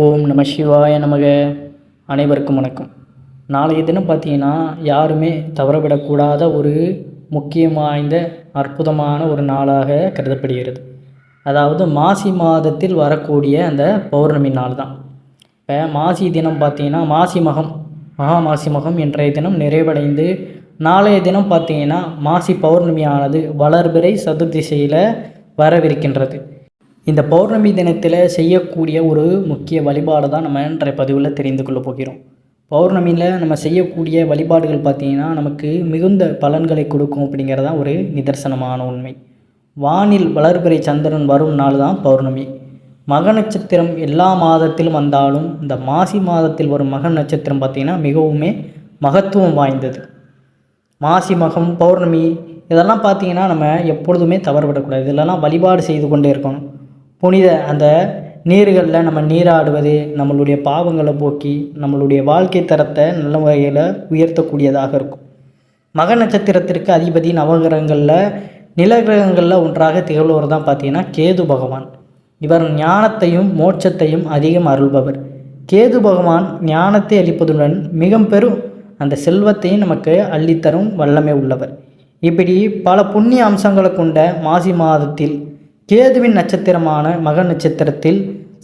ஓம் நம சிவாய நமக. அனைவருக்கும் வணக்கம். நாளைய தினம் பார்த்தீங்கன்னா யாருமே தவறவிடக்கூடாத ஒரு முக்கியம் வாய்ந்த அற்புதமான ஒரு நாளாக கருதப்படுகிறது. அதாவது மாசி மாதத்தில் வரக்கூடிய அந்த பௌர்ணமி நாள் தான். இப்போ மாசி தினம் பார்த்தீங்கன்னா மகா மாசி மகம் இன்றைய தினம் நிறைவடைந்து நாளைய தினம் பார்த்தீங்கன்னா மாசி பௌர்ணமியானது வளர்பிறை சதுர்திசையில் வரவிருக்கின்றது. இந்த பௌர்ணமி தினத்தில் செய்யக்கூடிய ஒரு முக்கிய வழிபாடு தான் நம்ம இன்றைய பதிவில் தெரிந்து கொள்ள போகிறோம். பௌர்ணமியில் நம்ம செய்யக்கூடிய வழிபாடுகள் பார்த்திங்கன்னா நமக்கு மிகுந்த பலன்களை கொடுக்கும் அப்படிங்கிறதான் ஒரு நிதர்சனமான உண்மை. வானில் வளர்பிறை சந்திரன் வரும் நாள் தான் பௌர்ணமி. மக நட்சத்திரம் எல்லா மாதத்திலும் வந்தாலும் இந்த மாசி மாதத்தில் வரும் மக நட்சத்திரம் பார்த்திங்கன்னா மிகவுமே மகத்துவம் வாய்ந்தது. மாசி மகம் பௌர்ணமி இதெல்லாம் பார்த்திங்கன்னா நம்ம எப்பொழுதுமே தவறுவிடக்கூடாது. இதெல்லாம் வழிபாடு செய்து கொண்டே இருக்கணும். புனித அந்த நீர்களில் நம்ம நீராடுவது நம்மளுடைய பாவங்களை போக்கி நம்மளுடைய வாழ்க்கை தரத்தை நல்ல வகையில் உயர்த்தக்கூடியதாக இருக்கும். மக நட்சத்திரத்திற்கு அதிபதி நவகிரகங்களில் நிலகிரகங்களில் ஒன்றாக திகழ்வர் தான் பார்த்திங்கன்னா கேது பகவான். இவர் ஞானத்தையும் மோட்சத்தையும் அதிகம் அருள்பவர். கேது பகவான் ஞானத்தை அளிப்பதுடன் மிக பெரும் அந்த செல்வத்தையும் நமக்கு அள்ளித்தரும் வல்லமை உள்ளவர். இப்படி பல புண்ணிய அம்சங்களை கொண்ட மாசி மாதத்தில் கேதுவின் நட்சத்திரமான மக நட்சத்திரத்தில்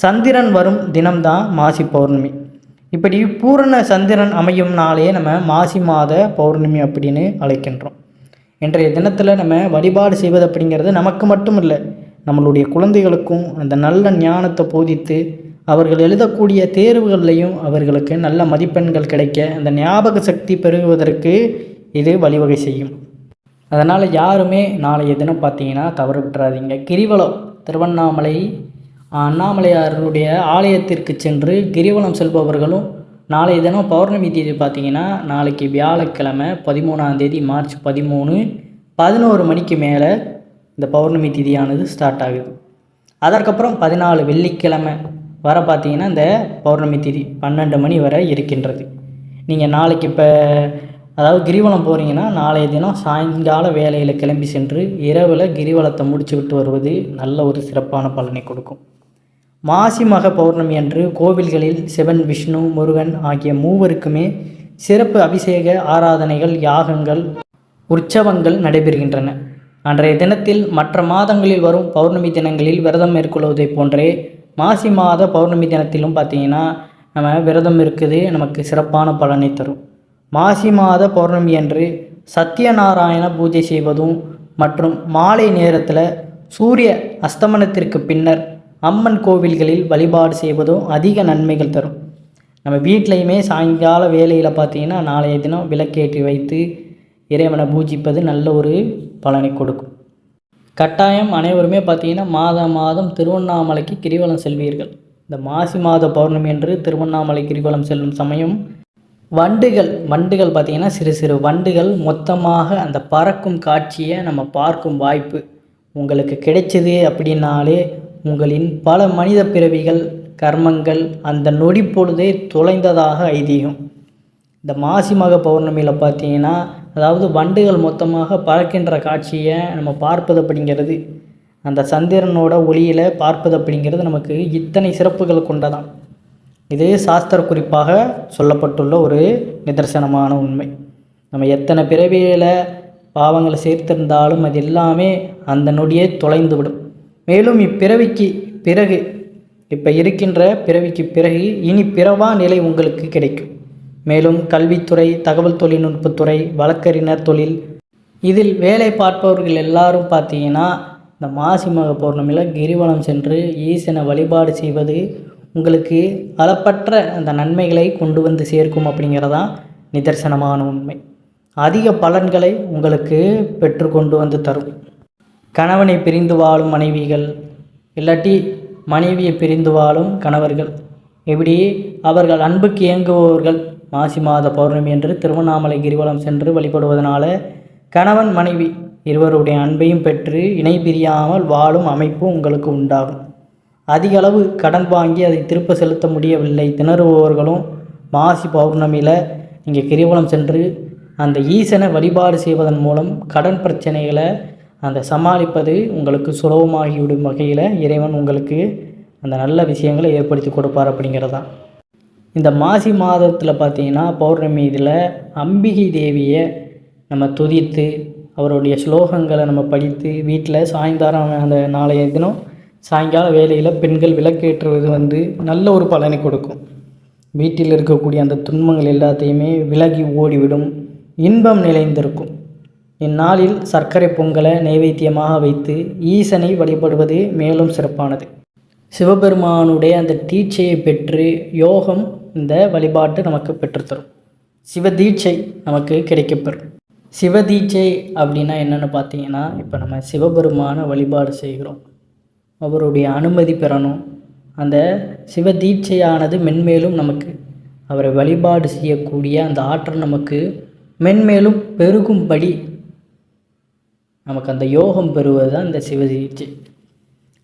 சந்திரன் வரும் தினம்தான் மாசி பௌர்ணமி. இப்படி பூரண சந்திரன் அமையும் நாளே நம்ம மாசி மாத பௌர்ணமி அப்படின்னு அழைக்கின்றோம். இன்றைய தினத்தில் நம்ம வழிபாடு செய்வது அப்படிங்கிறது நமக்கு மட்டும் இல்லை, நம்மளுடைய குழந்தைகளுக்கும் அந்த நல்ல ஞானத்தை போதித்து அவர்கள் எழுதக்கூடிய தேர்வுகள்லையும் அவர்களுக்கு நல்ல மதிப்பெண்கள் கிடைக்க அந்த ஞாபக சக்தி பெருகுவதற்கு இது வழிவகை செய்யும். அதனால் யாருமே நாளைய தினம் பார்த்தீங்கன்னா தவறு விட்டுறாதீங்க. கிரிவலம் திருவண்ணாமலை அண்ணாமலையாருடைய ஆலயத்திற்கு சென்று கிரிவலம் செல்பவர்களும் நாளைய தினம் பௌர்ணமி தேதி பார்த்திங்கன்னா நாளைக்கு வியாழக்கிழமை 13ஆம் தேதி மார்ச் 13 11 மணிக்கு மேலே இந்த பௌர்ணமி தேதியானது ஸ்டார்ட் ஆகுது. அதற்கப்புறம் 14 வெள்ளிக்கிழமை வர பார்த்திங்கன்னா இந்த பௌர்ணமி தேதி 12 மணி வரை இருக்கின்றது. நீங்கள் நாளைக்கு இப்போ அதாவது கிரிவலம் போகிறீங்கன்னா நாளைய தினம் சாயங்கால வேலையில் கிளம்பி சென்று இரவில் கிரிவலத்தை முடிச்சு விட்டு வருவது நல்ல ஒரு சிறப்பான பலனை கொடுக்கும். மாசி மக பௌர்ணமி அன்று கோவில்களில் சிவன், விஷ்ணு, முருகன் ஆகிய மூவருக்குமே சிறப்பு அபிஷேக ஆராதனைகள், யாகங்கள், உற்சவங்கள் நடைபெறுகின்றன. அன்றைய தினத்தில் மற்ற மாதங்களில் வரும் பௌர்ணமி தினங்களில் விரதம் மேற்கொள்வதை போன்றே மாசி மாத பௌர்ணமி தினத்திலும் பார்த்திங்கன்னா நம்ம விரதம் இருக்குது நமக்கு சிறப்பான பலனை தரும். மாசி மாத பௌர்ணமி அன்று சத்யநாராயண பூஜை செய்வதும் மற்றும் மாலை நேரத்தில் சூரிய அஸ்தமனத்திற்கு பின்னர் அம்மன் கோவில்களில் வழிபாடு செய்வதும் அதிக நன்மைகள் தரும். நம்ம வீட்லையுமே சாயங்கால வேலையில் பார்த்திங்கன்னா நாளைய தினம் விளக்கேற்றி வைத்து இறைவனை பூஜிப்பது நல்ல ஒரு பலனை கொடுக்கும். கட்டாயம் அனைவருமே பார்த்திங்கன்னா மாதம் திருவண்ணாமலைக்கு கிரிவலம் செல்வீர்கள். இந்த மாசி மாத பௌர்ணமி அன்று திருவண்ணாமலை கிரிவலம் செல்லும் சமயம் வண்டுகள் பார்த்திங்கன்னா சிறு வண்டுகள் மொத்தமாக அந்த பறக்கும் காட்சியை நம்ம பார்க்கும் வாய்ப்பு உங்களுக்கு கிடைச்சது அப்படின்னாலே உங்களின் பல மனித பிறவிகள் கர்மங்கள் அந்த நொடி பொழுதே தொலைந்ததாக ஐதீகம். இந்த மாசி மக பௌர்ணமியில் பார்த்திங்கன்னா அதாவது வண்டுகள் மொத்தமாக பறக்கின்ற காட்சியை நம்ம பார்ப்பது அப்படிங்கிறது அந்த சந்திரனோட ஒளியில் பார்ப்பது அப்படிங்கிறது நமக்கு இத்தனை சிறப்புகள் கொண்டதான். இது சாஸ்திர குறிப்பாக சொல்லப்பட்டுள்ள ஒரு நிதர்சனமான உண்மை. நம்ம எத்தனை பிறவியில் பாவங்களை சேர்த்திருந்தாலும் அது எல்லாமே அந்த நொடியே தொலைந்துவிடும். மேலும் இப்பிறவிக்கு பிறகு இப்போ இருக்கின்ற பிறவிக்கு பிறகு இனி பிறவா நிலை உங்களுக்கு கிடைக்கும். மேலும் கல்வித்துறை, தகவல் தொழில்நுட்பத்துறை, வழக்கறிஞர் தொழில் இதில் வேலை பார்ப்பவர்கள் எல்லாரும் பார்த்தீங்கன்னா இந்த மாசி மக பௌர்ணமியில் கிரிவலம் சென்று ஈசனை வழிபாடு செய்வது உங்களுக்கு அளப்பற்ற அந்த நன்மைகளை கொண்டு வந்து சேர்க்கும் அப்படிங்கிறதான் நிதர்சனமான உண்மை. அதிக பலன்களை உங்களுக்கு பெற்று கொண்டு வந்து தரும். கணவனை பிரிந்து வாழும் மனைவிகள் இல்லாட்டி மனைவியை பிரிந்து வாழும் கணவர்கள் இப்படி அவர்கள் அன்புக்கு இயங்குபவர்கள் மாசி மாத பௌர்ணமி என்று திருவண்ணாமலை கிரிவலம் சென்று வழிபடுவதனால கணவன் மனைவி இருவருடைய அன்பையும் பெற்று இணை பிரியாமல் வாழும் அமைப்பு உங்களுக்கு உண்டாகும். அதிக அளவு கடன் வாங்கி அதை திருப்ப செலுத்த முடியவில்லை திணறுபவர்களும் மாசி பௌர்ணமியில் நீங்கள் கிரிவலம் சென்று அந்த ஈசனை வழிபாடு செய்வதன் மூலம் கடன் பிரச்சனைகளை அந்த சமாளிப்பது உங்களுக்கு சுலபமாகிவிடும் வகையில் இறைவன் உங்களுக்கு அந்த நல்ல விஷயங்களை ஏற்படுத்தி கொடுப்பார் அப்படிங்கிறது தான். இந்த மாசி மாதத்தில் பார்த்திங்கன்னா பௌர்ணமி இதில் அம்பிகை தேவியை நம்ம துதித்து அவருடைய ஸ்லோகங்களை நம்ம படித்து வீட்டில் சாயந்தரம் அந்த நாளைய தினம் சாயங்கால வேளையில் பெண்கள் விளக்கேற்றுவது நல்ல ஒரு பலனை கொடுக்கும். வீட்டில் இருக்கக்கூடிய அந்த துன்பங்கள் எல்லாத்தையுமே விலகி ஓடிவிடும், இன்பம் நிலைந்திருக்கும். இந்நாளில் சர்க்கரை பொங்கலை நைவேத்தியமாக வைத்து ஈசனை வழிபடுவது மேலும் சிறப்பானது. சிவபெருமானுடைய அந்த தீட்சையை பெற்று யோகம் இந்த வழிபாட்டு நமக்கு பெற்றுத்தரும். சிவதீட்சை நமக்கு கிடைக்கப்பெறும். சிவதீட்சை அப்படின்னா என்னென்னு பார்த்தீங்கன்னா, இப்போ நம்ம சிவபெருமான வழிபாடு செய்கிறோம், அவருடைய அனுமதி பெறணும். அந்த சிவதீட்சையானது மென்மேலும் நமக்கு அவரை வழிபாடு செய்யக்கூடிய அந்த ஆற்றல் நமக்கு மென்மேலும் பெருகும்படி நமக்கு அந்த யோகம் பெறுவது தான் இந்த சிவதீட்சை.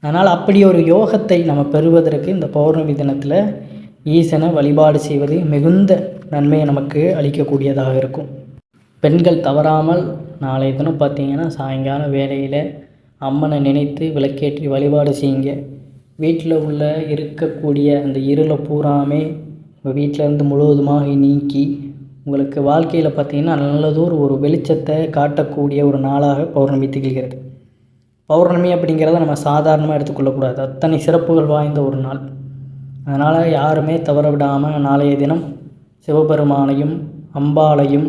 அதனால் அப்படி ஒரு யோகத்தை நம்ம பெறுவதற்கு இந்த பௌர்ணமி தினத்தில் ஈசனை வழிபாடு செய்வது மிகுந்த நன்மையை நமக்கு அளிக்கக்கூடியதாக இருக்கும். பெண்கள் தவறாமல் நாளைய தினம் பார்த்திங்கன்னா சாயங்கால வேளையில் அம்மனை நினைத்து விளக்கேற்றி வழிபாடு செய்யுங்க. வீட்டில் உள்ள இருக்கக்கூடிய அந்த இருளை பூராமே உங்கள் வீட்டிலேருந்து முழுவதுமாக நீக்கி உங்களுக்கு வாழ்க்கையில் பார்த்திங்கன்னா நல்லதொரு ஒரு வெளிச்சத்தை காட்டக்கூடிய ஒரு நாளாக பௌர்ணமி திகழ்கிறது. பௌர்ணமி அப்படிங்கிறத நம்ம சாதாரணமாக எடுத்துக்கொள்ளக்கூடாது, அத்தனை சிறப்புகள் வாய்ந்த ஒரு நாள். அதனால் யாருமே தவற விடாமல் நாளைய தினம் சிவபெருமானையும் அம்பாளையும்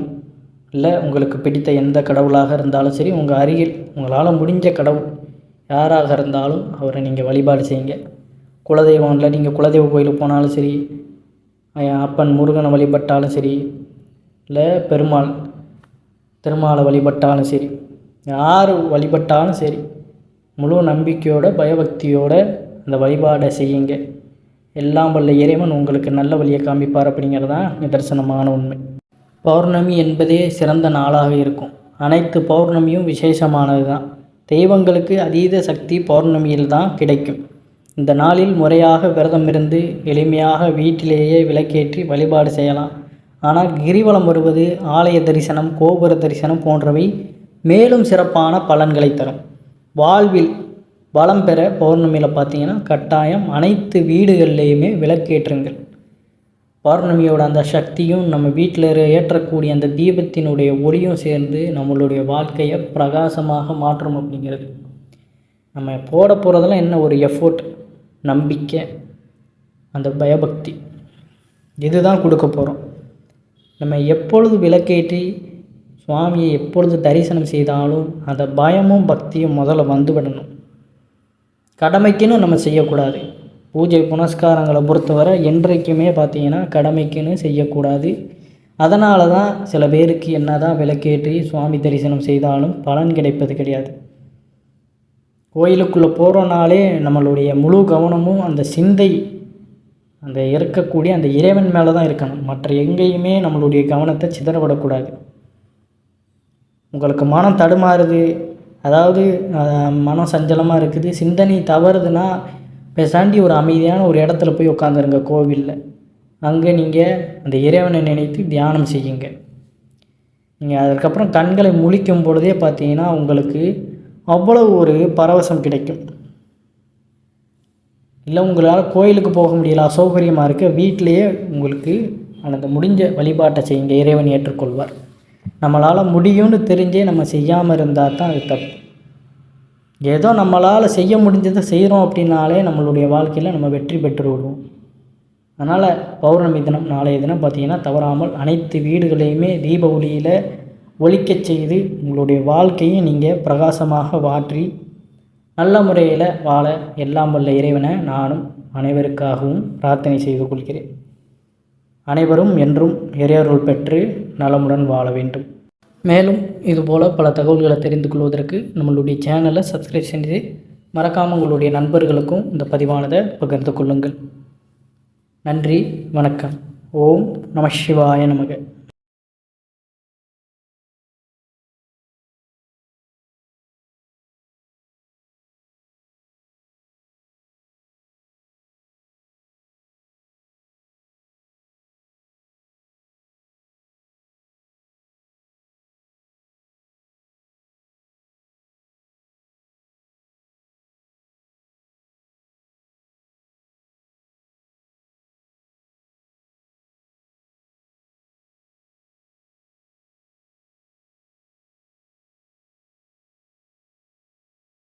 இல்லை உங்களுக்கு பிடித்த எந்த கடவுளாக இருந்தாலும் சரி, உங்கள் அருகில் உங்களால் முடிஞ்ச கடவுள் யாராக இருந்தாலும் அவரை நீங்கள் வழிபாடு செய்யுங்க. குலதெய்வம் இல்லை, நீங்கள் குலதெய்வ கோயிலுக்கு போனாலும் சரி, அப்பன் முருகனை வழிபட்டாலும் சரி, இல்லை திருமாலை வழிபட்டாலும் சரி, யார் வழிபட்டாலும் சரி, முழு நம்பிக்கையோட பயபக்தியோட அந்த வழிபாடை செய்யுங்க. எல்லாம் வல்ல இறைவன் உங்களுக்கு நல்ல வழியை காமிப்பார் அப்படிங்கிறது தான் நிதர்சனமான உண்மை. பௌர்ணமி என்பதே சிறந்த நாளாக இருக்கும். அனைத்து பௌர்ணமியும் விசேஷமானது தான். தெய்வங்களுக்கு அதீத சக்தி பௌர்ணமியில் தான் கிடைக்கும். இந்த நாளில் முறையாக விரதம் இருந்து எளிமையாக வீட்டிலேயே விளக்கேற்றி வழிபாடு செய்யலாம். ஆனால் கிரிவலம் வருவது, ஆலய தரிசனம், கோபுர தரிசனம் போன்றவை மேலும் சிறப்பான பலன்களை தரும். வாழ்வில் வளம் பெற பௌர்ணமியில் பார்த்திங்கன்னா கட்டாயம் அனைத்து வீடுகள்லேயுமே விளக்கேற்றுங்கள். பௌர்ணமியோட அந்த சக்தியும் நம்ம வீட்டில் ஏற்றக்கூடிய அந்த தீபத்தினுடைய ஒளியும் சேர்ந்து நம்மளுடைய வாழ்க்கையை பிரகாசமாக மாற்றும் அப்படிங்கிறது. நம்ம போட போகிறதெல்லாம் என்ன ஒரு எஃபோர்ட், நம்பிக்கை, அந்த பயபக்தி, இதுதான் கொடுக்க போகிறோம். நம்ம எப்பொழுது விளக்கேற்றி சுவாமியை எப்பொழுது தரிசனம் செய்தாலும் அந்த பயமும் பக்தியும் முதல்ல வந்துவிடணும். கடமைக்குன்னு நம்ம செய்யக்கூடாது. பூஜை புனஸ்காரங்களை பொறுத்தவரை என்றைக்குமே பார்த்திங்கன்னா கடமைக்குன்னு செய்யக்கூடாது. அதனால தான் சில பேருக்கு என்ன தான் விளக்கேற்றி சுவாமி தரிசனம் செய்தாலும் பலன் கிடைப்பது கிடையாது. கோயிலுக்குள்ளே போகிறோனாலே நம்மளுடைய முழு கவனமும் அந்த சிந்தை, அந்த இருக்கக்கூடிய அந்த இறைவன் மேலே தான் இருக்கணும். மற்ற எங்கேயுமே நம்மளுடைய கவனத்தை சிதறவிடக்கூடாது. உங்களுக்கு மனம் தடுமாறுது, அதாவது மனம் சஞ்சலமாக இருக்குது, சிந்தனை தவறுதுன்னா பேசாண்டி ஒரு அமைதியான ஒரு இடத்துல போய் உட்காந்துருங்க கோவிலில். அங்கே நீங்கள் அந்த இறைவனை நினைத்து தியானம் செய்யுங்க. நீங்கள் அதுக்கப்புறம் கண்களை முழிக்கும் பொழுதே பார்த்தீங்கன்னா உங்களுக்கு அவ்வளோ ஒரு பரவசம் கிடைக்கும். இல்லை உங்களால் கோயிலுக்கு போக முடியல, அசௌகரியமாக இருக்க, வீட்டிலையே உங்களுக்கு அந்த முடிஞ்ச வழிபாட்டை செய்யுங்க, இறைவன் ஏற்றுக்கொள்வார். நம்மளால் முடியும்னு தெரிஞ்சே நம்ம செய்யாமல் இருந்தால் தான் அது தப்பு. ஏதோ நம்மளால் செய்ய முடிஞ்சதை செய்கிறோம் அப்படின்னாலே நம்மளுடைய வாழ்க்கையில் நம்ம வெற்றி பெற்று விடுவோம். அதனால் பௌர்ணமி தினம் நாளைய தினம் பார்த்திங்கன்னா தவறாமல் அனைத்து வீடுகளையுமே தீப ஒளியில் ஒளிக்கச் செய்து உங்களுடைய வாழ்க்கையை நீங்கள் பிரகாசமாக மாற்றி நல்ல முறையில் வாழ எல்லாம் வல்ல இறைவனை நானும் அனைவருக்காகவும் பிரார்த்தனை செய்து கொள்கிறேன். அனைவரும் என்றும் இறையருள் பெற்று நலமுடன் வாழ வேண்டும். மேலும் இதுபோல் பல தகவல்களை தெரிந்து கொள்வதற்கு நம்மளுடைய சேனலை சப்ஸ்கிரைப் செய்து மறக்காமல் உங்களுடைய நண்பர்களுக்கும் இந்த பதிவானதை பகிர்ந்து கொள்ளுங்கள். நன்றி, வணக்கம். ஓம் நம சிவாய நமக.